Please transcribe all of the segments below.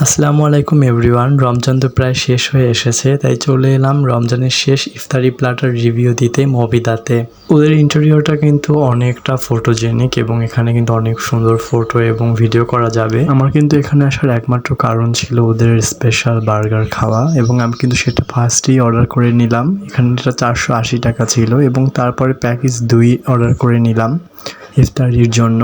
আসসালামু আলাইকুম এভরিওয়ান। রমজান তো প্রায় শেষ হয়ে এসেছে, তাই চলে এলাম রমজানের শেষ ইফতারি প্ল্যাটার রিভিউ দিতে মবিদাতে। ওদের ইন্টেরিয়রটা কিন্তু অনেকটা ফটোজেনিক এবং এখানে কিন্তু অনেক সুন্দর ফটো এবং ভিডিও করা যাবে। আমার কিন্তু এখানে আসার একমাত্র কারণ ছিল ওদের স্পেশাল বার্গার খাওয়া এবং আমি কিন্তু সেটা ফার্স্টেই অর্ডার করে নিলাম। এখানে এটা 480 টাকা ছিল এবং তারপরে প্যাকেজ 2 অর্ডার করে নিলাম ইফতারির জন্য।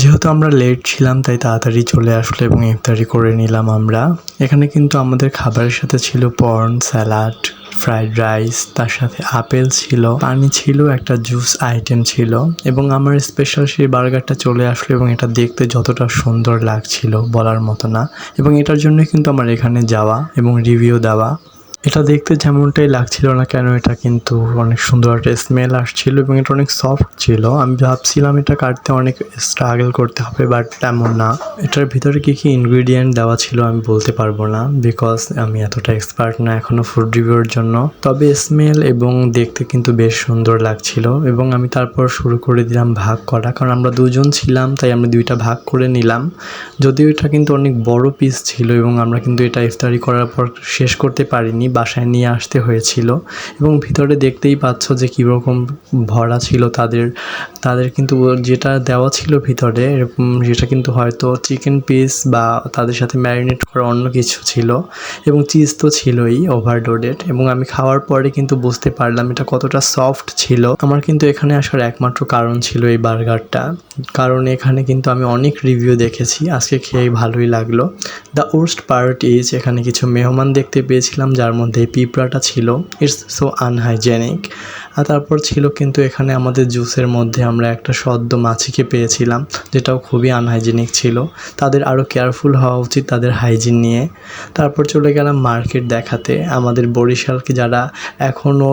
যেহেতু আমরা লেট ছিলাম তাই তাড়াতাড়ি চলে আসলো এবং ইফতারি করে নিলাম আমরা। এখানে কিন্তু আমাদের খাবারের সাথে ছিল পর্ন, স্যালাড, ফ্রাইড রাইস, তার সাথে আপেল ছিল, পানি ছিল, একটা জুস আইটেম ছিল এবং আমার স্পেশাল সেই বার্গারটা চলে আসলো এবং এটা দেখতে যতটা সুন্দর লাগছিল বলার মতো না। এবং এটার জন্য কিন্তু আমার এখানে যাওয়া এবং রিভিউ দেওয়া। এটা দেখতে যেমনটাই লাগছিল না কেন, এটা কিন্তু অনেক সুন্দর একটা স্মেল আসছিল এবং এটা অনেক সফট ছিল। আমি ভাবছিলাম এটা কাটতে অনেক স্ট্রাগল করতে হবে, বাট তেমন না। এটার ভিতরে কী কী ইনগ্রিডিয়েন্ট দেওয়া ছিল আমি বলতে পারবো না, বিকজ আমি এতটা এক্সপার্ট না এখনও ফুড রিভিউর জন্য। তবে স্মেল এবং দেখতে কিন্তু বেশ সুন্দর লাগছিল এবং আমি তারপর শুরু করে দিলাম ভাগ করা, কারণ আমরা দুজন ছিলাম তাই আমরা দুইটা ভাগ করে নিলাম। যদিও এটা কিন্তু অনেক বড় পিস ছিল এবং আমরা কিন্তু এটা ইফতারি করার পর শেষ করতে পারিনি, বাসায় নিয়ে আসতে হয়েছিল। এবং ভিতরে দেখতেই পাচ্ছ যে কীরকম ভরা ছিল তাদের কিন্তু যেটা দেওয়া ছিল ভিতরে এরকম, যেটা কিন্তু হয়তো চিকেন পিস বা তাদের সাথে ম্যারিনেট করা অন্য কিছু ছিল এবং চিজ তো ছিলই ওভারলোডেড। এবং আমি খাওয়ার পরে কিন্তু বুঝতে পারলাম এটা কতটা সফট ছিল। আমার কিন্তু এখানে আসার একমাত্র কারণ ছিল এই বার্গারটা, কারণ এখানে কিন্তু আমি অনেক রিভিউ দেখেছি, আজকে খেয়ে ভালোই লাগলো। দ্য ওর্স্ট পার্ট ইজ এখানে কিছু মেহমান দেখতে পেয়েছিলাম যার মধ্যে পিঁপড়াটা ছিল, ইটস সো আনহাইজেনিক। আর তারপর ছিল কিন্তু এখানে আমাদের জুসের মধ্যে আমরা একটা সদ্য মাছিকে পেয়েছিলাম, যেটাও খুবই আনহাইজেনিক ছিল। তাদের আরও কেয়ারফুল হওয়া উচিত তাদের হাইজিন নিয়ে। তারপর চলে গেলাম মার্কেট দেখাতে। আমাদের বরিশালকে যারা এখনও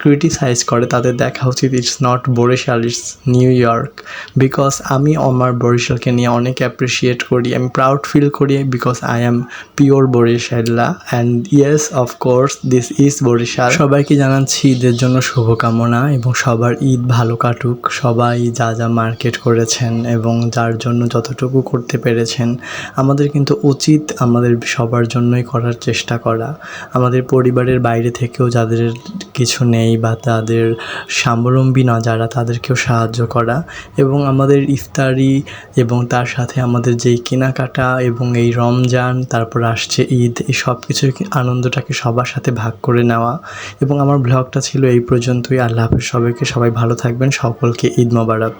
ক্রিটিসাইজ করে তাদের দেখা উচিত it's not Barishal, it's New York. Because আমি আমার বরিশালকে নিয়ে অনেক অ্যাপ্রিসিয়েট করি, আমি প্রাউড ফিল করি because I am pure Barishala and yes of course this is Barishal. সবাইকে জানাচ্ছি ঈদের জন্য শুভকামনা এবং সবার ঈদ ভালো কাটুক। সবাই যা যা মার্কেট করেছেন এবং যার জন্য যতটুকু করতে পেরেছেন, আমাদের কিন্তু উচিত আমাদের সবার জন্যই করার চেষ্টা করা। আমাদের পরিবারের বাইরে থেকেও যাদের কিছু নেই বা তাদের স্বাবলম্বী না যারা, তাদেরকেও সাহায্য করা এবং আমাদের ইফতারি এবং তার সাথে আমাদের যেই কেনাকাটা এবং এই রমজান, তারপর আসছে ঈদ, এই সব কিছুর আনন্দটাকে সবার সাথে ভাগ করে নেওয়া। এবং আমার ব্লগটা ছিল এই পর্যন্তই। আল্লাহ হাফেজ সবাইকে, সবাই ভালো থাকবেন, সকলকে ঈদ মোবারক।